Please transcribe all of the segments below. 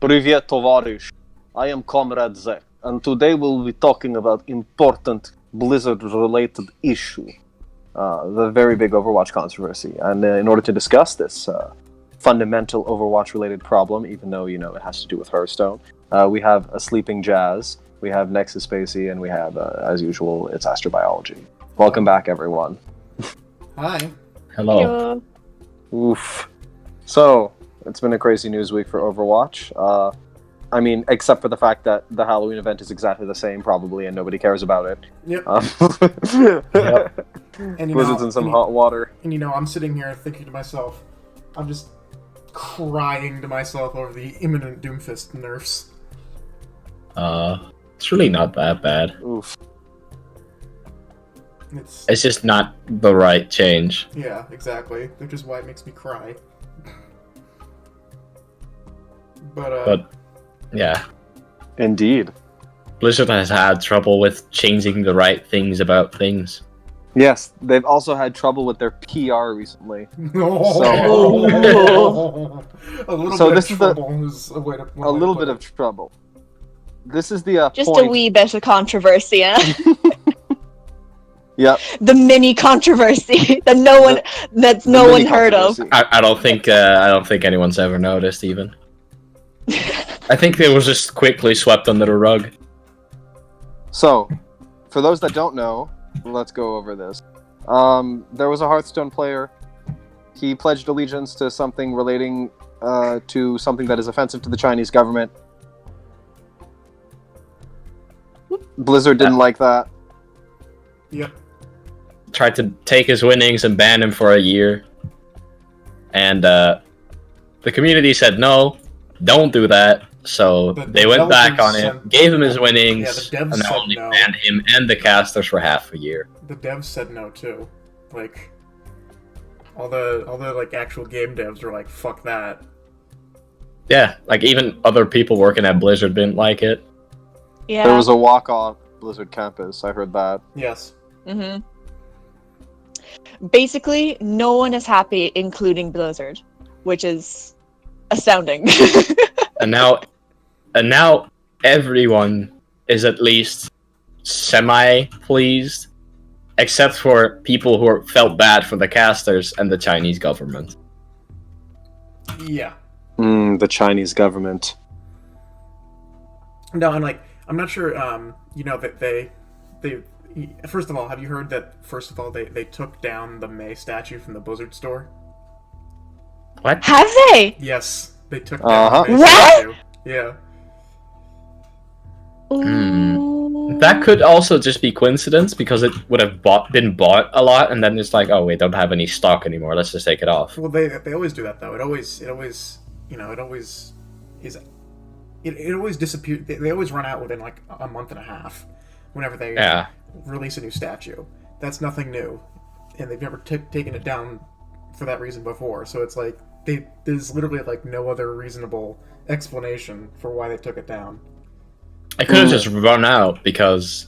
Привет, товарищ. I am Comrade Zek, and today we'll be talking about important Blizzard-related issue, the very big Overwatch controversy. And in order to discuss this fundamental Overwatch-related problem, even though, it has to do with Hearthstone, we have a sleeping Jazz, we have Nexus Spacey, and we have, as usual, it's Astrobiology. Welcome back, everyone. Hi. Hello. Oof. So, it's been a crazy news week for Overwatch. Except for the fact that the Halloween event is exactly the same, probably, and nobody cares about it. Yep. Yep. And Blizzard's in some hot water. And I'm sitting here thinking to myself, I'm just crying to myself over the imminent Doomfist nerfs. It's really not that bad. Oof. It's just not the right change. Yeah, exactly. Which is why it makes me cry. But yeah. Indeed. Blizzard has had trouble with changing the right things about things. Yes, they've also had trouble with their PR recently. A little So bit this of is trouble is a way to A little bit of trouble. This is the Just point. a wee bit of controversy, yeah? Yep. The mini controversy that no one heard of. I don't think anyone's ever noticed even. I think they was just quickly swept under the rug. So, for those that don't know, let's go over this. There was a Hearthstone player. He pledged allegiance to something relating to something that is offensive to the Chinese government. Blizzard didn't like that. Yep. Tried to take his winnings and ban him for a year. And the community said no, don't do that. So they went back on it, gave him his winnings, the devs and said only no. banned him and the casters for half a year. The devs said no too. Like all the actual game devs were like, fuck that. Yeah, like even other people working at Blizzard didn't like it. Yeah. There was a walk-off Blizzard campus. I heard that. Yes. Mm-hmm. Basically, no one is happy, including Blizzard, which is astounding. And now everyone is at least semi-pleased, except for people who felt bad for the casters and the Chinese government. Yeah. The Chinese government. No, and I'm not sure. That they. First of all, have you heard that? First of all, they took down the May statue from the Blizzard store. What? Have they? Yes, they took down the May What? statue. Yeah. That could also just be coincidence because it would have been bought a lot, and then it's like, oh, we don't have any stock anymore. Let's just take it off. Well, they always do that though. It always disappears. They always run out within like a month and a half. Whenever they release a new statue, that's nothing new, and they've never taken it down for that reason before. So it's like there's literally like no other reasonable explanation for why they took it down. I could have just run out because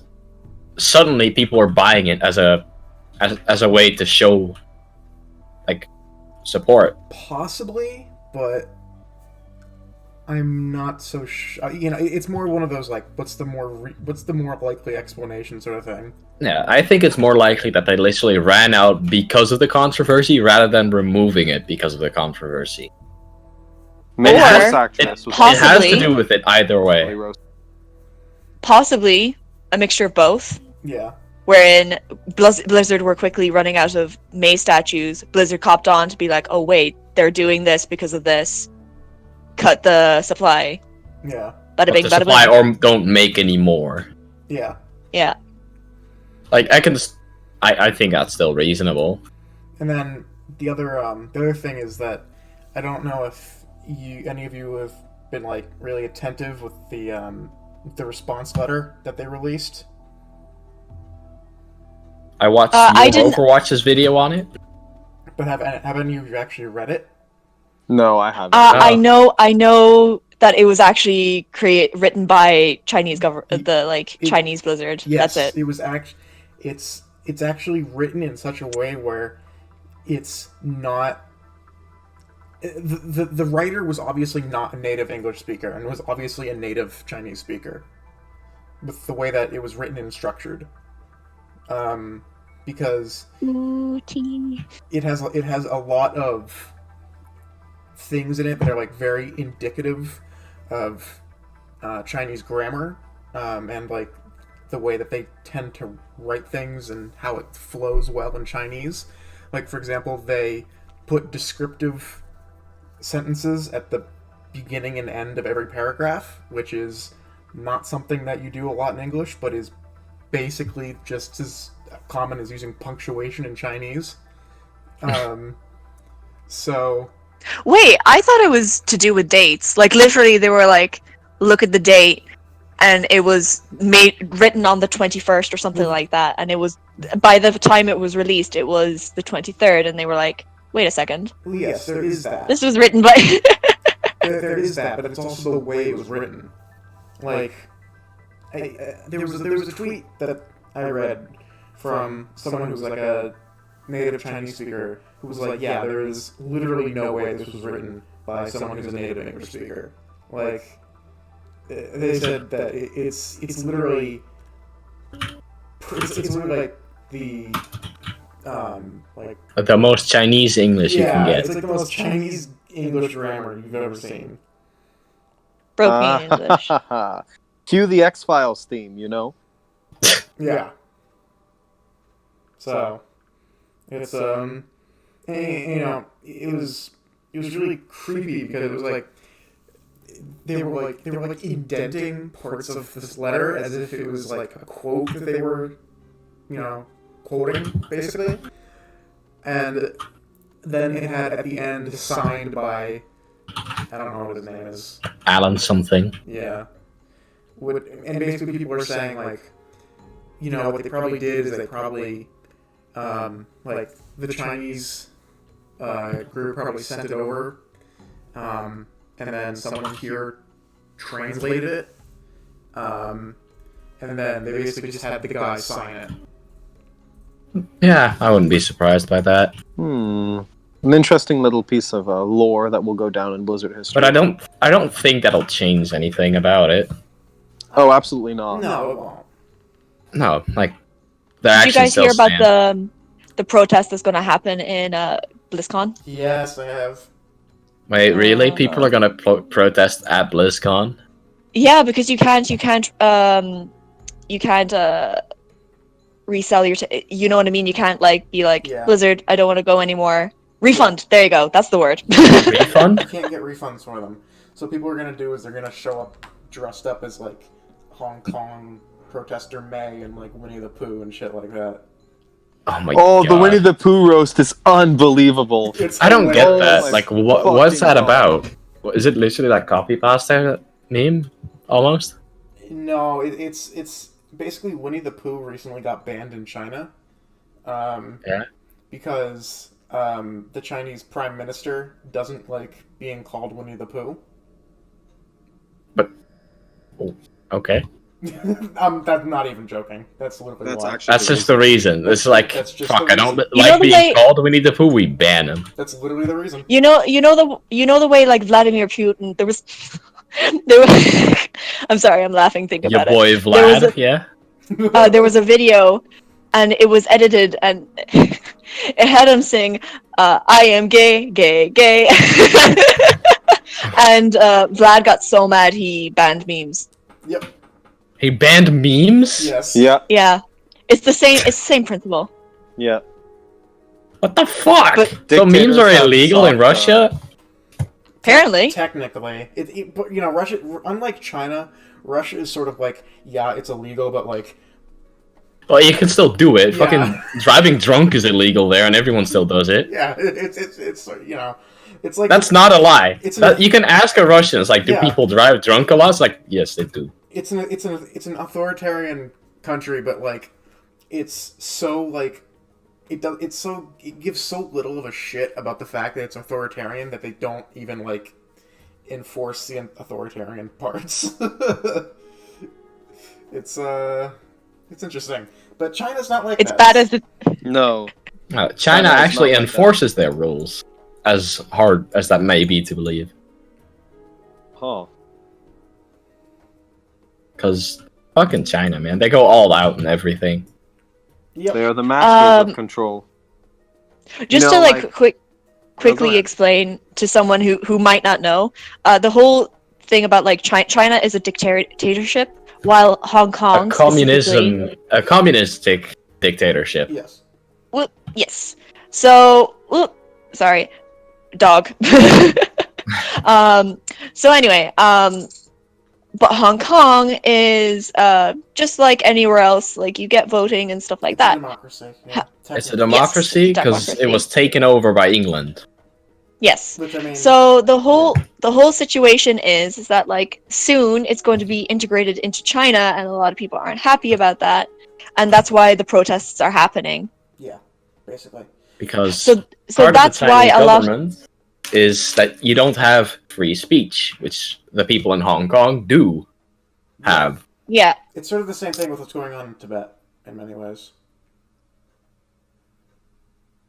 suddenly people were buying it as a way to show like support. Possibly, but I'm not so sure. It's more one of those like, what's the more likely explanation sort of thing. Yeah, I think it's more likely that they literally ran out because of the controversy rather than removing it because of the controversy. Maybe Or- it It has to do with it either way. Possibly a mixture of both. Yeah. Wherein Blizzard were quickly running out of May statues. Blizzard copped on to be like, oh wait, they're doing this because of this. Cut the supply. Yeah. Bada Cut bing, the bada supply boom. or don't make any more. Yeah. Yeah. Like I think that's still reasonable. And then the other thing is that I don't know if any of you have been like really attentive with the response letter that they released. I watched Overwatch's video on it. But have any of you actually read it? No, I haven't. I know that it was actually written by Chinese Chinese Blizzard. Yes, That's it. It was it's actually written in such a way where it's not the writer was obviously not a native English speaker and was obviously a native Chinese speaker with the way that it was written and structured. Because it has a lot of things in it that are like very indicative of Chinese grammar, and like the way that they tend to write things and how it flows well in Chinese. Like, for example, they put descriptive sentences at the beginning and end of every paragraph, which is not something that you do a lot in English, but is basically just as common as using punctuation in Chinese. So... Wait, I thought it was to do with dates. Like, literally, they were like, look at the date, and it was written on the 21st or something like that, and it was, by the time it was released, it was the 23rd, and they were like, wait a second. Well, yes, there is that. This was written by... there is that, but it's also the way it was written. Like, there was a tweet that I read from someone who was like a native Chinese speaker who was like, yeah, there is literally no way this was written by someone who's a native English speaker. Like, they said that it's literally like the the most Chinese English you can get. It's like the most Chinese English grammar you've ever seen. Broke me in English. Cue the X-Files theme, you know? Yeah. So, it's, and, you know, it was really creepy because it was like, they were indenting parts of this letter as if it was like a quote that they were, you know, quoting, basically. And then it had at the end signed by, I don't know what his name is. Alan something. Yeah. And basically people are saying, like, you know, what they probably did is they probably, like, the Chinese group probably sent it over, and then someone here translated it, and then they basically just had the guy sign it. Yeah, I wouldn't be surprised by that. An interesting little piece of lore that will go down in Blizzard history. But I don't think that'll change anything about it. Oh, absolutely not. No, it won't. No, like, the Did you action guys still hear about stands. the protest that's going to happen in BlizzCon? Yes, I have. Wait, really? People are gonna protest at BlizzCon? Yeah, because you can't resell your you know what I mean? You can't like be like, Yeah. Blizzard, I don't want to go anymore. Refund. There you go. That's the word. Refund? You can't get refunds for them. So what people are gonna do is they're gonna show up dressed up as like Hong Kong protester May and like Winnie the Pooh and shit like that. Oh my god. The Winnie the Pooh roast is unbelievable. I don't get that. my Like, what's that fucking about? Is it literally like copy pasta meme? Almost? No, it's basically Winnie the Pooh recently got banned in China. Yeah. Because the Chinese Prime Minister doesn't like being called Winnie the Pooh. But... Oh, okay. I'm not even joking. That's literally why. That's just the reason. It's like, That's just fuck, the I don't reason. You know like the being way- called Winnie the Pooh, we ban him. That's literally the reason. you know the way like Vladimir Putin. There was. I'm sorry, I'm laughing thinking Your about boy it. There was Vlad, yeah? there was a video, and it was edited, and it had him sing, "I am gay, gay, gay," and Vlad got so mad he banned memes. Yep. He banned memes? Yes. Yeah, Yeah, it's the same principle. yeah. What the fuck? But- So memes Dictators are have illegal in soft, Russia? Apparently, Technically, but you know, Russia, unlike China, Russia is sort of like, yeah, it's illegal, but like, Well, you can still do it. Yeah. Fucking driving drunk is illegal there, and everyone still does it. yeah, it's you know, it's like That's not a lie. It's You can ask a Russian. It's like, do Yeah. people drive drunk a lot? It's like, yes, they do. it's an authoritarian country, but like, it's so like. It gives so little of a shit about the fact that it's authoritarian that they don't even like enforce the authoritarian parts. It's interesting, but China's not like it's that. bad as the. No. China China is actually not like enforces their rules. as hard as that may be to believe. Huh. Because fucking China, man, they go all out and everything. Yep. They are the masters of control. Just You know, to quickly ahead. explain to someone who might not know, the whole thing about like China is a dictatorship, while Hong Kong specifically... A communistic dictatorship. Yes. Well, yes. So, sorry, dog. So anyway, but Hong Kong is just like anywhere else. Like you get voting and stuff like that. Democracy. Yeah, It's a democracy Yes, because democracy. it was taken over by England. Yes. Which, I mean, So the whole situation is that like soon it's going to be integrated into China, and a lot of people aren't happy about that, and that's why the protests are happening. Yeah, basically. Because So part that's of the why Chinese a lot. government is that you don't have free speech, which the people in Hong Kong do have. Yeah. It's sort of the same thing with what's going on in Tibet in many ways.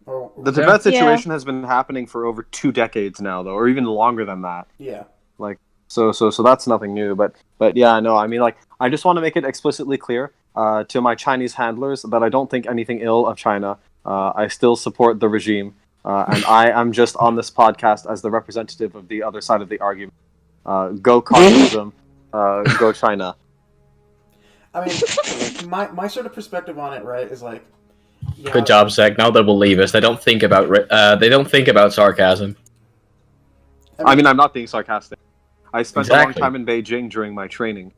The Tibet situation has been happening for over 2 decades now, though, or even longer than that. Yeah. Like, so that's nothing new. But yeah, no, I mean, like, I just want to make it explicitly clear to my Chinese handlers that I don't think anything ill of China. I still support the regime, and I am just on this podcast as the representative of the other side of the argument. Go communism, go China. I mean, my sort of perspective on it, right, is like, yeah, Good job, Zach. Now they'll believe us. They don't think about sarcasm. I mean, I'm not being sarcastic. I spent a long Exactly. time in Beijing during my training.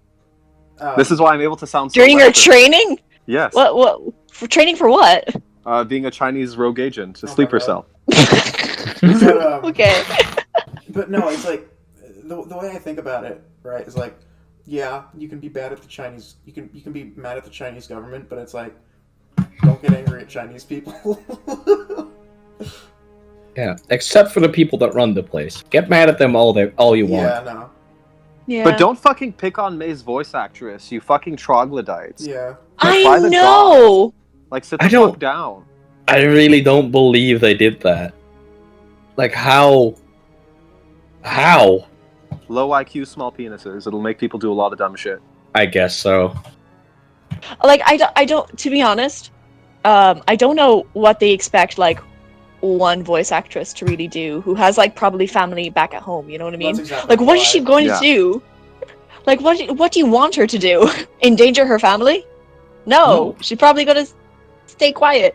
This is why I'm able to sound so During your leftist. training? Yes. What for training for what? Being a Chinese rogue agent, a Oh my sleeper God. cell. But, Okay. but no, it's like the way I think about it, right, is like, yeah, you can be bad at the Chinese. You can be mad at the Chinese government, but it's like, don't get angry at Chinese people. Yeah, except for the people that run the place. Get mad at them all you want. Yeah, no. Yeah. But don't fucking pick on May's voice actress, you fucking troglodytes. Yeah. Like, I by the know. Like, sit I the don't- fuck down. I really don't believe they did that. Like, how? How? Low IQ, small penises. It'll make people do a lot of dumb shit. I guess so. Like I don't. To be honest, I don't know what they expect like one voice actress to really do who has like probably family back at home. You know what I mean? That's exactly Like, what is why. she going Yeah. to do? Like, what do you want her to do? Endanger her family? No, she's probably gonna stay quiet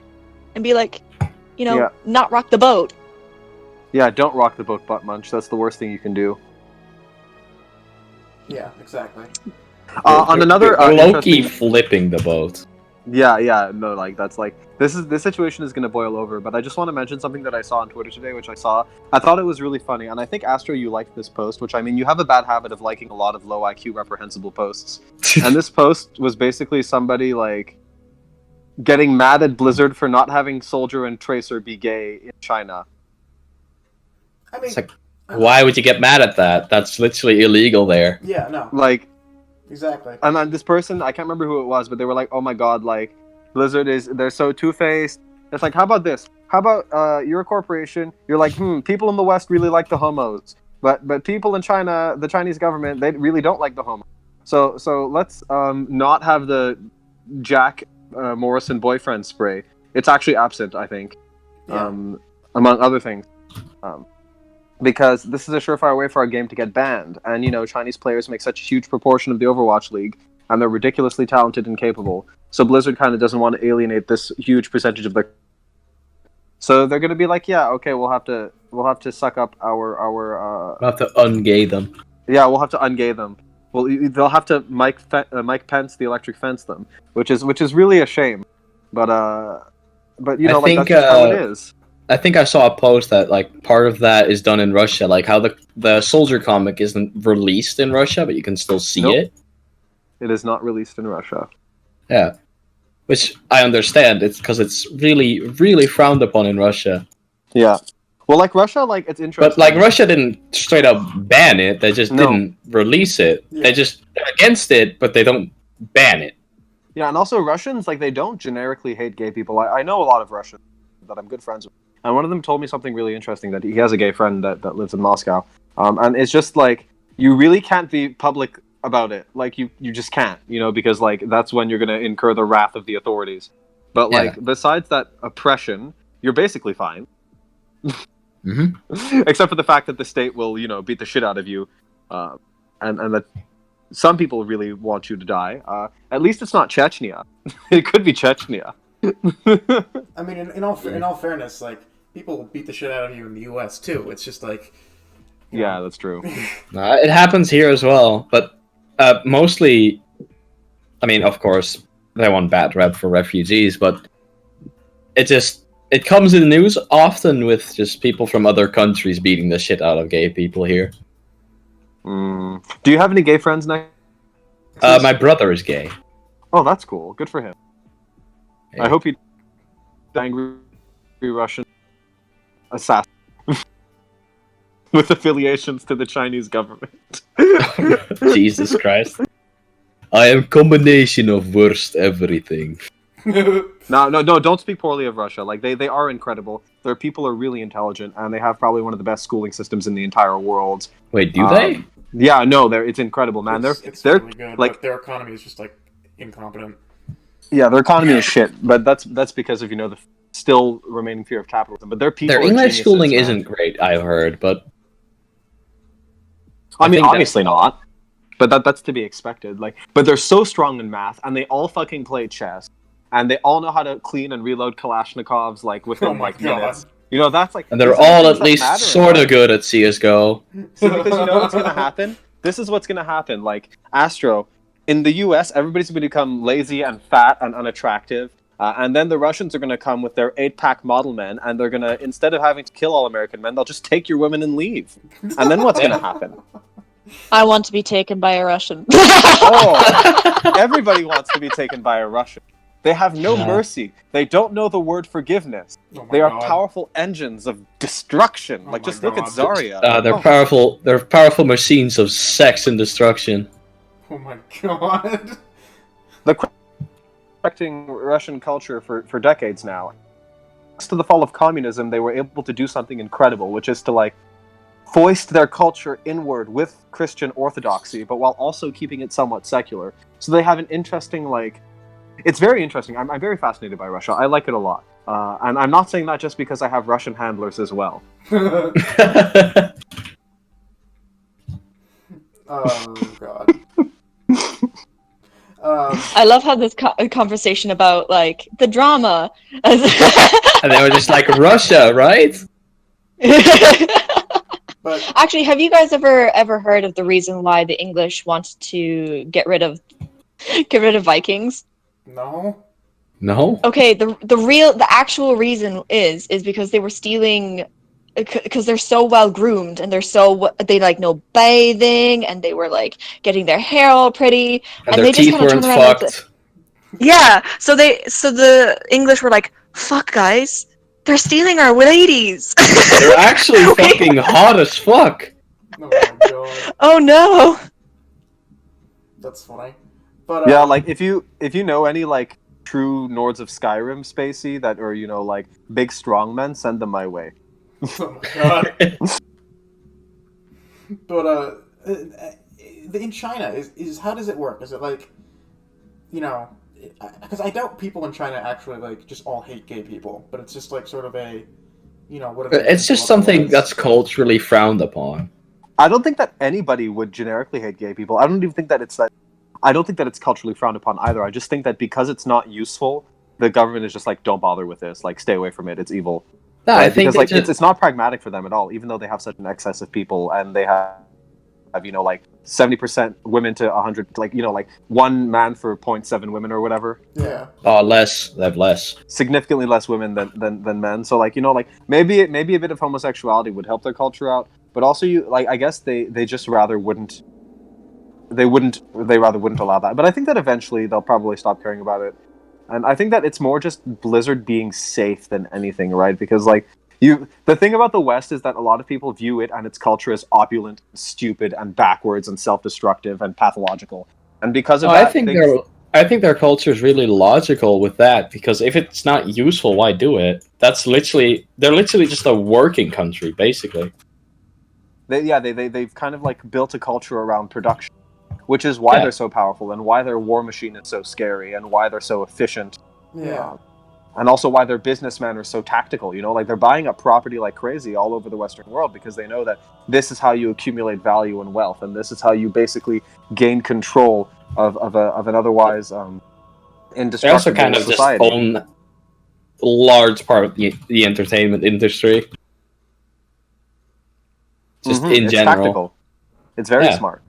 and be like, Yeah. not rock the boat. Yeah, don't rock the boat, butt munch. That's the worst thing you can do. Yeah, exactly. On another Loki interesting- flipping the boat. Yeah, no, like that's like this situation is gonna boil over. But I just want to mention something that I saw on Twitter today, which I thought it was really funny, and I think Astro, you liked this post. Which I mean, you have a bad habit of liking a lot of low IQ, reprehensible posts. And this post was basically somebody like getting mad at Blizzard for not having Soldier and Tracer be gay in China. I mean, It's like, why would you get mad at that? That's literally illegal there. yeah, no, Like, exactly. and then this person, I can't remember who it was, but they were like, "Oh my god, like Blizzard they're so two-faced." It's like, how about this? How about you're a corporation? You're like, people in the West really like the homos, but people in China, the Chinese government, they really don't like the homos. So let's not have the Jack Morrison boyfriend spray. It's actually absent, I think, Yeah. among other things. Because this is a surefire way for our game to get banned. And, Chinese players make such a huge proportion of the Overwatch League, and they're ridiculously talented and capable. So Blizzard kind of doesn't want to alienate this huge percentage of their... So they're going to be like, yeah, okay, we'll have to suck up our We'll have to ungay them. yeah, we'll have to ungay them. Well, they'll have to Mike Pence the electric fence them, which is really a shame. But I like think, that's just how it is. I think I saw a post that like part of that is done in Russia, like how the Soldier comic isn't released in Russia, but you can still see Nope. it. It is not released in Russia. Yeah, which I understand. It's because it's really, really frowned upon in Russia. Yeah. Well, like Russia, like it's interesting. But like Russia didn't straight up ban it; they just No. didn't release it. Yeah. They're against it, but they don't ban it. Yeah, and also Russians, like, they don't generically hate gay people. I know a lot of Russians that I'm good friends with, and one of them told me something really interesting, that he has a gay friend that lives in Moscow, and it's just like, you really can't be public about it. Like, you just can't, because like that's when you're gonna incur the wrath of the authorities. But like, besides that oppression, you're basically fine. Mm-hmm. Except for the fact that the state will, beat the shit out of you, and that some people really want you to die. At least it's not Chechnya. It could be Chechnya. I mean, in all fairness, like, people beat the shit out of you in the U.S. too. It's just like, yeah, that's true. It happens here as well, but mostly, I mean, of course, they want bad rep for refugees, but it comes in the news often with just people from other countries beating the shit out of gay people here. Do you have any gay friends now? My brother is gay. Oh, that's cool. Good for him. Yeah. I hope he angry Russian assassin with affiliations to the Chinese government. Jesus Christ. I am combination of worst everything. No, don't speak poorly of Russia. Like, they are incredible. Their people are really intelligent, and they have probably one of the best schooling systems in the entire world. Wait, do they? Yeah, no, it's incredible, man. It's they're really good, like, but their economy is just like incompetent. Yeah, their economy is shit, but that's because of the still remaining fear of capitalism. But their people, their are English geniuses, schooling man. isn't great, I've heard, but I mean, think obviously not. But that's to be expected. Like, but they're so strong in math, and they all fucking play chess, and they all know how to clean and reload Kalashnikovs like within minutes. That's like, and they're all at least sort of good at CS:GO. See, because what's gonna happen? This is what's gonna happen. Like, Astro, in the U.S., everybody's gonna become lazy and fat and unattractive. And then the Russians are going to come with their 8-pack model men, and they're going to, instead of having to kill all American men, they'll just take your women and leave. And then what's going to happen? I want to be taken by a Russian. Oh, everybody wants to be taken by a Russian. They have no mercy. They don't know the word forgiveness. They are powerful engines of destruction. Like, just look at Zarya. They're powerful machines of sex and destruction. Oh my god. Affecting Russian culture for decades now. Thanks to the fall of communism, they were able to do something incredible, which is to, like, foist their culture inward with Christian orthodoxy, but while also keeping it somewhat secular. So they have an interesting, like... It's very interesting. I'm very fascinated by Russia. I like it a lot. And I'm not saying that just because I have Russian handlers as well. Oh, God. I love how this conversation about, like, the drama. And they were just like, Russia, right? But actually, have you guys ever heard of the reason why the English want to get rid of Vikings? no. No? Okay, the actual reason is because they were stealing, because they're so well groomed and they like know bathing, and they were like getting their hair all pretty, And they their just teeth kind of weren't turned around fucked. yeah. So the English were like, "Fuck, guys, they're stealing our ladies." They're actually fucking hot as fuck. Oh my god. Oh no. That's funny. But Yeah, like, if you know any, like, true Nords of Skyrim, Spacey, that are, like, big strong men, send them my way. oh my god. But in China, is how does it work? Is it like, because I doubt people in China actually, like, just all hate gay people, but it's just like sort of a, what are they? It's just something that's culturally frowned upon. I don't think that anybody would generically hate gay people. I don't even think that I don't think that it's culturally frowned upon either. I just think that because it's not useful, the government is just like, don't bother with this. Like, stay away from it. It's evil. No, Right? I think because, like, it's not pragmatic for them at all, even though they have such an excess of people, and they have like 70% women to 100, like, like 1 man for 0.7 women or whatever. Yeah. Oh, less. They have less. Significantly less women than men. So, like, like, maybe a bit of homosexuality would help their culture out, but also I guess they just rather wouldn't. They rather wouldn't allow that. But I think that eventually they'll probably stop caring about it. And I think that it's more just Blizzard being safe than anything, right? Because, like, the thing about the West is that a lot of people view it and its culture as opulent, stupid, and backwards, and self-destructive, and pathological. And because of that, I think they're I think their culture is really logical with that, because if it's not useful, why do it? They're literally just a working country, basically. They've kind of like built a culture around production, which is why they're so powerful and why their war machine is so scary and why they're so efficient. Yeah. And also why their businessmen are so tactical, like they're buying up property like crazy all over the Western world because they know that this is how you accumulate value and wealth, and this is how you basically gain control of an otherwise indestructible they also kind of society. just own a large part of the entertainment industry. Just in it's general. Tactical. It's very smart.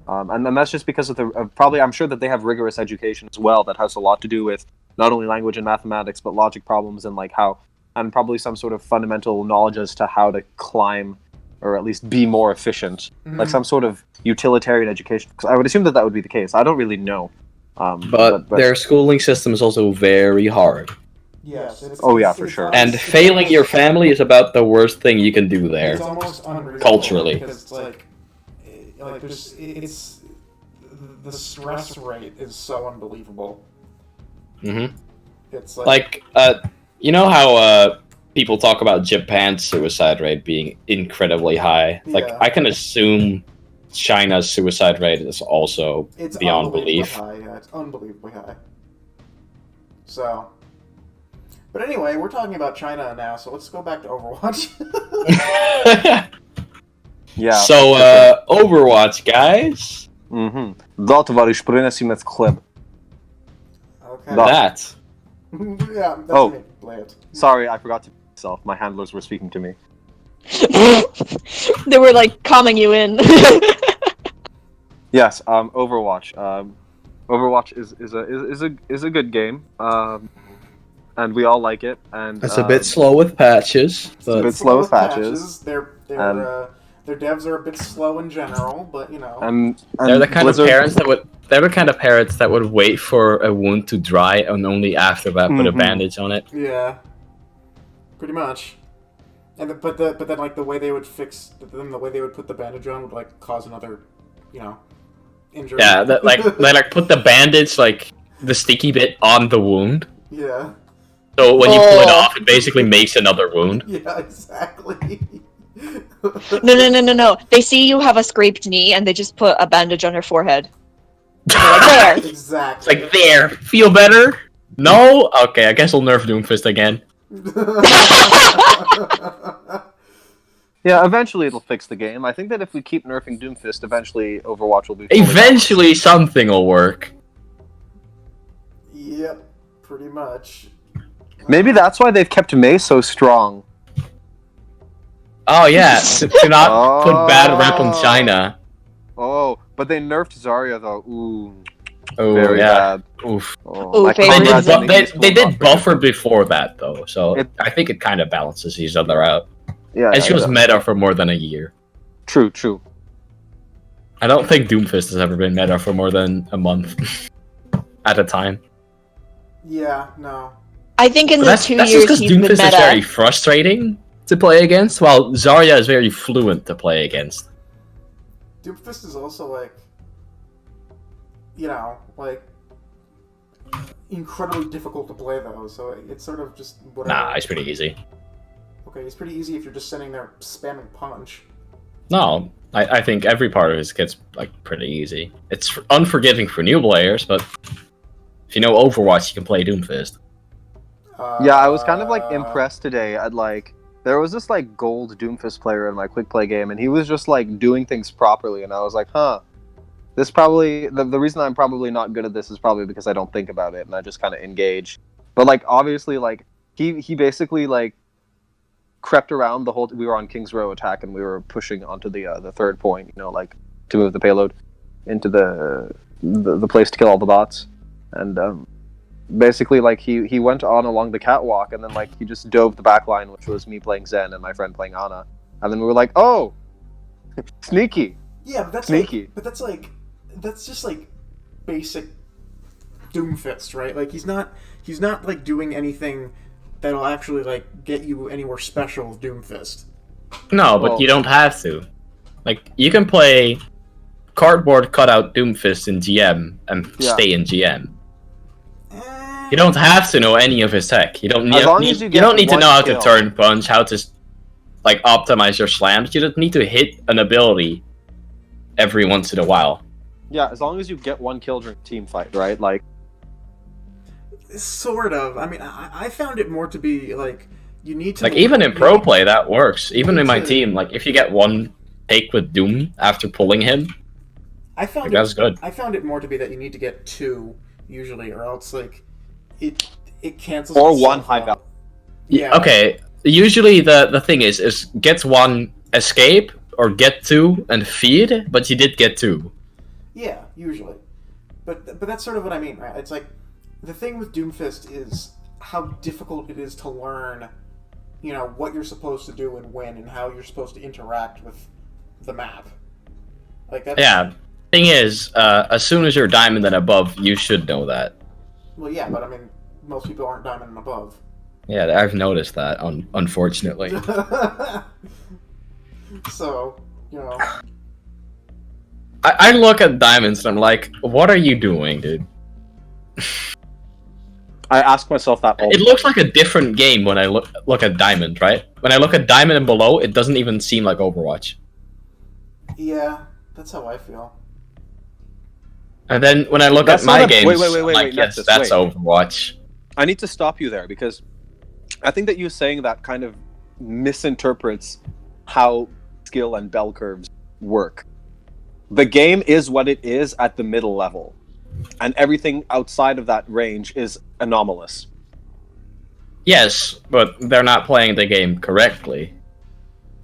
And that's just because of probably, I'm sure that they have rigorous education as well that has a lot to do with not only language and mathematics, but logic problems and like how, and probably some sort of fundamental knowledge as to how to climb or at least be more efficient. Like some sort of utilitarian education. Because I would assume that would be the case. I don't really know. But their schooling system is also very hard. Yes. For sure. And failing your family is about the worst thing you can do there. It's almost unreal. Culturally. Because it's the stress rate is so unbelievable. Mm-hmm. It's you know how people talk about Japan's suicide rate being incredibly high? Yeah. Like, I can assume China's suicide rate is also beyond belief. High, yeah, it's unbelievably high. So, but anyway, we're talking about China now, so let's go back to Overwatch. Yeah. So, Overwatch, guys. Да, товарищ, принеси мне хлеб. Okay. That. Yeah, that's me. Play it. Sorry, I forgot to myself. My handlers were speaking to me. They were like calming you in. Yes, Overwatch. Overwatch is a good game, and we all like it. And It's a bit slow with patches. It's a bit slow with patches. Their devs are a bit slow in general, but you know. And they're the kind Blizzard... of parents that would. They're the kind of parents that would wait for a wound to dry and only after that put a bandage on it. Yeah. Pretty much. And but then like the way they would put the bandage on would like cause another, injury. Yeah, they put the bandage, like the sticky bit, on the wound. Yeah. So when you pull it off, it basically makes another wound. Yeah, exactly. No. They see you have a scraped knee and they just put a bandage on your forehead. Like, there. Exactly. It's like, there. Feel better? No? Okay, I guess I'll nerf Doomfist again. Yeah, eventually it'll fix the game. I think that if we keep nerfing Doomfist, eventually Overwatch will be... Eventually something will work. Yep, pretty much. Maybe that's why they've kept Mei so strong. Oh yeah, to not put bad rep on China. Oh, but they nerfed Zarya though. Ooh. Oh, very bad. Oof. Oh, They did buffer before that though, so I think it kind of balances each other out. Yeah, and she was meta for more than a year. True. I don't think Doomfist has ever been meta for more than a month at a time. Yeah, no. I think in the 2 that's years just he's been Doomfist meta. is very frustrating to play against, while Zarya is very fluent to play against. Doomfist is also incredibly difficult to play though, so it's sort of just whatever. Nah, it's pretty easy. Okay, it's pretty easy if you're just sitting there spamming punch. No, I think every part of it gets pretty easy. It's unforgiving for new players, but if you know Overwatch, you can play Doomfist. Yeah, I was kind of impressed today at there was this gold Doomfist player in my quick play game, and he was just doing things properly, and I was like, huh. This probably the reason I'm probably not good at this is probably because I don't think about it and I just kind of engage. But obviously he basically crept around the whole. We were on King's Row attack and we were pushing onto the third point, to move the payload into the place to kill all the bots, and basically he went on along the catwalk and then he just dove the back line, which was me playing Zen and my friend playing Ana, and then we were like, oh, sneaky. Yeah, but that's sneaky. That's just basic Doomfist, right? He's not doing anything that'll actually get you anywhere special with Doomfist. No, but you don't have to. You can play cardboard cutout Doomfist in GM and stay in GM. You don't have to know any of his tech. You don't need. As long as you get don't need to one know how kill. to turn punch, how to like optimize your slams. You just need to hit an ability every once in a while. Yeah, as long as you get one kill during a team fight, right? Like, sort of. I mean, I found it more to be like you need to like even in pro play that works. Even in my team, like if you get one take with Doom after pulling him, I found that's good. I found it more to be that you need to get 2 usually, or else like it cancels. or itself one high out. value. Yeah. Okay. Usually the thing is get 1 escape or get 2 and feed, but you did get 2. Yeah, usually. But that's sort of what I mean, right? It's like the thing with Doomfist is how difficult it is to learn, you know, what you're supposed to do and when, and how you're supposed to interact with the map. Like that's, Yeah. Thing is, as soon as you're diamond and above, you should know that. Well, yeah, but I mean, most people aren't diamond and above. Yeah, I've noticed that. Unfortunately. So, you know. I look at diamonds and I'm like, what are you doing, dude? I ask myself that all the It looks like a different game when I look at diamond, right? When I look at diamond and below, it doesn't even seem like Overwatch. Yeah, that's how I feel. And then when I look That's at my not a- games, wait, I'm like, yes, Nexus, that's wait. Overwatch. I need to stop you there because I think that you saying that kind of misinterprets how skill and bell curves work. The game is what it is at the middle level, and everything outside of that range is anomalous. Yes, but they're not playing the game correctly.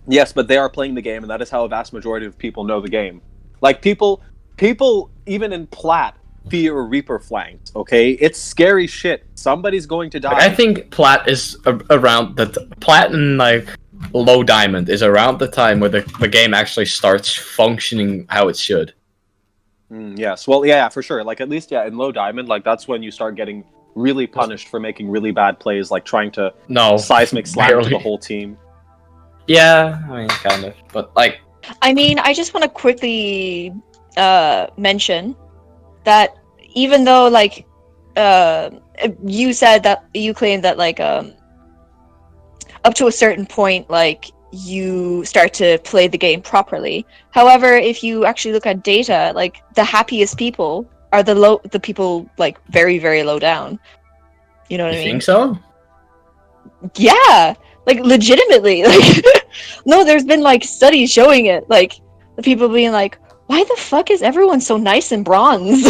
Yes, but they are playing the game, and that is how a vast majority of people know the game. Like people even in Plat fear Reaper flanks. Okay, it's scary shit. Somebody's going to die. Like, I think Plat is around Plat and like low diamond is around the time where the game actually starts functioning how it should. Yes, well, yeah, for sure. Like at least, yeah, in low diamond, like that's when you start getting really punished for making really bad plays, like trying to seismic slam to barely. the whole team. Yeah, I mean, kind of, but like. I mean, I just want to quickly mention that even though, like, you said that you claimed that, like, up to a certain point, like, you start to play the game properly. However, if you actually look at data, like, the happiest people are the people, like, very, very low down. You know what I mean? You think so? Yeah, like legitimately, like no, there's been like studies showing it, like the people being like, why the fuck is everyone so nice in bronze?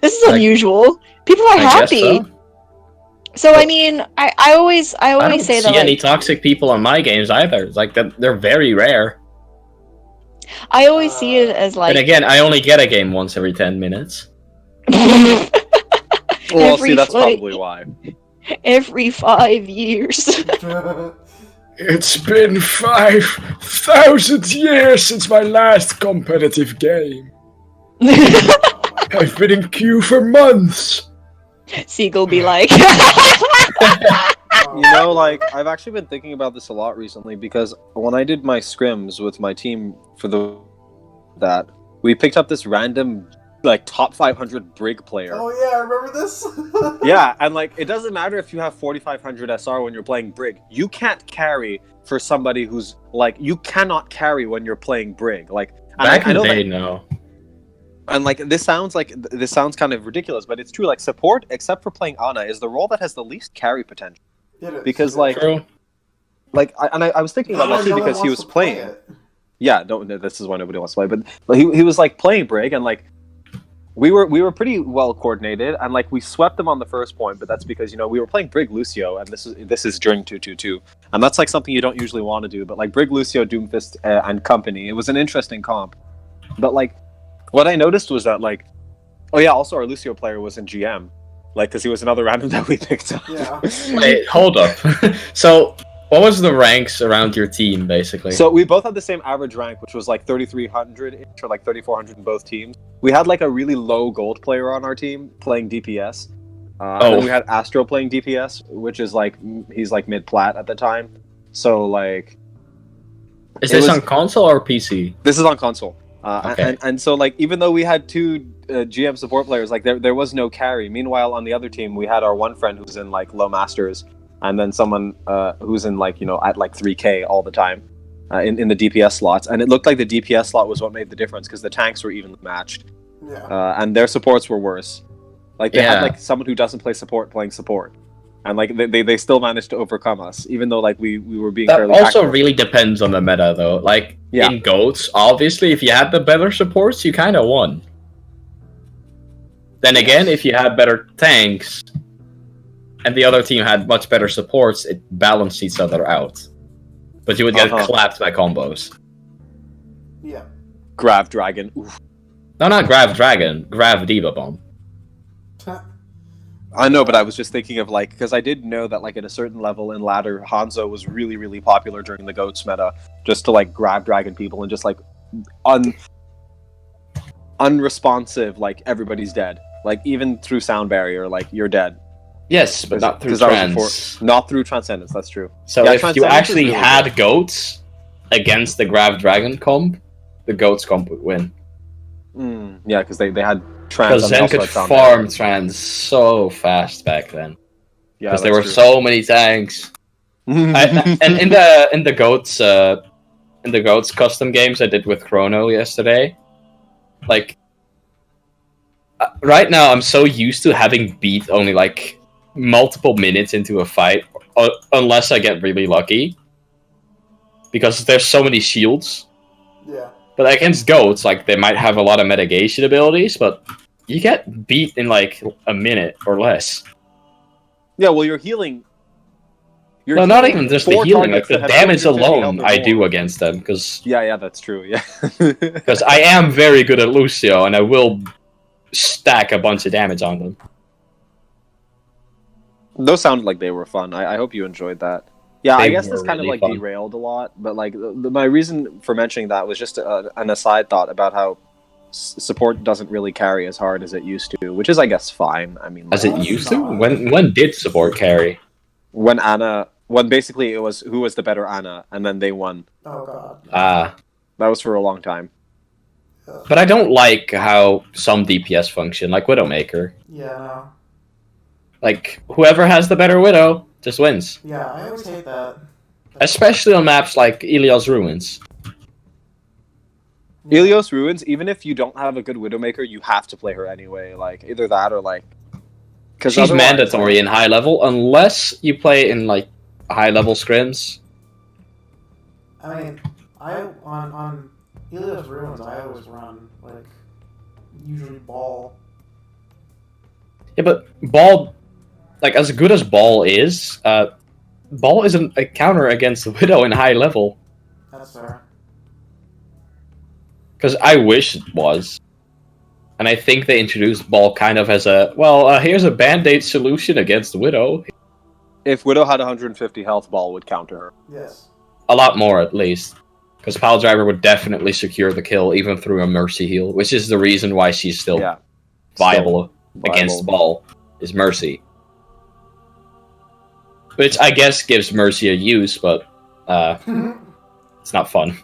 This is unusual. People are happy. So I mean, I always say that I don't see any toxic people on my games either. It's like they're very rare. I always see it as like. And again, I only get a game once every 10 minutes. Well, see, that's probably why. Every 5 years. It's been 5,000 years since my last competitive game. I've been in queue for months. Seagull be like. You know, like, I've actually been thinking about this a lot recently because when I did my scrims with my team for that, we picked up this random, like, top 500 Brig player. Oh yeah, I remember this. Yeah, and like, it doesn't matter if you have 4500 SR when you're playing Brig. You can't carry for somebody who's, like, you cannot carry when you're playing Brig. Like, Back I know in the day, that, no. and like, this sounds kind of ridiculous, but it's true. Like, support, except for playing Ana, is the role that has the least carry potential. It is. Because, like, True. like, I was thinking about that too because he was playing. Yeah, this is why nobody wants to play. But he was like playing Brig, and like we were pretty well coordinated, and like we swept them on the first point. But that's because, you know, we were playing Brig Lucio, and this is during 2-2-2, and that's like something you don't usually want to do. But like Brig Lucio, Doomfist, and company, it was an interesting comp. But like, what I noticed was that, like, oh yeah, also our Lucio player was in GM, like, because he was another random that we picked up. Yeah. Wait, hold up. So, what was the ranks around your team, basically? So we both had the same average rank, which was like 3,300-ish or like 3,400 in both teams. We had like a really low gold player on our team playing DPS. And then we had Astro playing DPS, which is like, he's like mid-plat at the time. So like... Is this on console or PC? This is on console. And so like even though we had two GM support players, like there was no carry. Meanwhile, on the other team, we had our one friend who's in like low masters, and then someone who's in like at like 3K all the time in the DPS slots. And it looked like the DPS slot was what made the difference because the tanks were evenly matched, and their supports were worse. Like they had like someone who doesn't play support playing support. And like they still managed to overcome us, even though like we were being fairly also tactical. really depends on the meta though. Like in GOATs, obviously if you had the better supports, you kind of won. Then again, if you had better tanks and the other team had much better supports, it balanced each other out. But you would get clapped by combos. Yeah. Grav Dragon. Oof. No, not Grav Dragon. Grav Diva Bomb. I know, but I was just thinking of like, because I did know that like at a certain level in ladder, Hanzo was really, really popular during the GOATS meta, just to like grab dragon people and just like unresponsive, like everybody's dead. Like even through sound barrier, like you're dead. Yes, but not through trans. Not through transcendence, that's true. So if you actually really had good. GOATs against the Grav Dragon comp, the GOATS comp would win. Yeah, because they had trans. Because Zen could farm trans so fast back then. Yeah, because there were so many tanks. And in the GOATS custom games I did with Chrono yesterday, like right now I'm so used to having beat only like multiple minutes into a fight, unless I get really lucky, because there's so many shields. Yeah. But against GOATs, like, they might have a lot of mitigation abilities, but you get beat in, like, a minute or less. Yeah, well, you're healing... No, not even just the healing, like, the damage alone I do against them, because... Yeah, that's true, yeah. Because I am very good at Lucio, and I will stack a bunch of damage on them. Those sounded like they were fun. I hope you enjoyed that. Yeah, I guess this kind of like fun. derailed a lot, but like my reason for mentioning that was just an aside thought about how support doesn't really carry as hard as it used to, which is, I guess, fine. I mean, as it used to. When did support carry? When basically it was who was the better Ana, and then they won. Oh god. That was for a long time. But I don't like how some DPS function, like Widowmaker. Yeah. No. Like whoever has the better Widow just wins. Yeah, I always hate that. Especially on maps like Ilios Ruins. Ilios Ruins, even if you don't have a good Widowmaker, you have to play her anyway. Like, either that or like... She's mandatory in high level, unless you play in like high level scrims. I mean, on Ilios Ruins, I always run, like, usually Ball. Yeah, but Ball... Like, as good as Ball is, Ball isn't a counter against the Widow in high level. That's fair. Because I wish it was. And I think they introduced Ball kind of as a, here's a band-aid solution against the Widow. If Widow had 150 health, Ball would counter her. Yes. A lot more, at least. Because Pile Driver would definitely secure the kill, even through a Mercy heal, which is the reason why she's still viable against Ball, is Mercy. Which I guess gives Mercy a use, but it's not fun.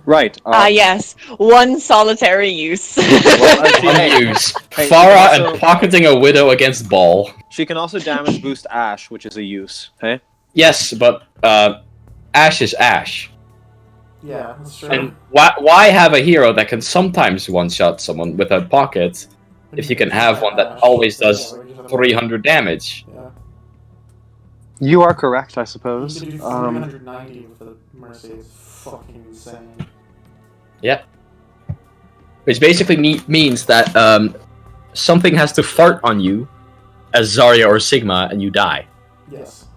Right. Yes. One solitary use. One use. Pharah and pocketing a Widow against Ball. She can also damage boost Ashe, which is a use. Hey? Yes, but Ashe is Ashe. Yeah, that's true. And why have a hero that can sometimes one-shot someone with a pocket if you can have one that always does 300 damage? Yeah. You are correct, I suppose. You can do 390 with a Mercy. It's fucking insane. Yeah. Which basically means that something has to fart on you as Zarya or Sigma and you die. Yes.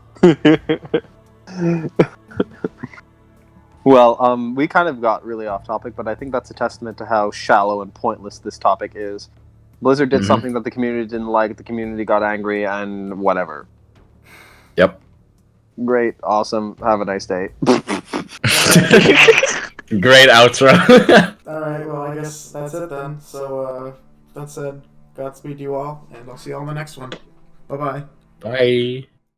Well, we kind of got really off topic, but I think that's a testament to how shallow and pointless this topic is. Blizzard did something that the community didn't like, the community got angry, and whatever. Yep. Great, awesome, have a nice day. Great outro. Alright, well, I guess that's it then. So, that said, Godspeed you all, and I'll see you all in the next one. Bye-bye. Bye.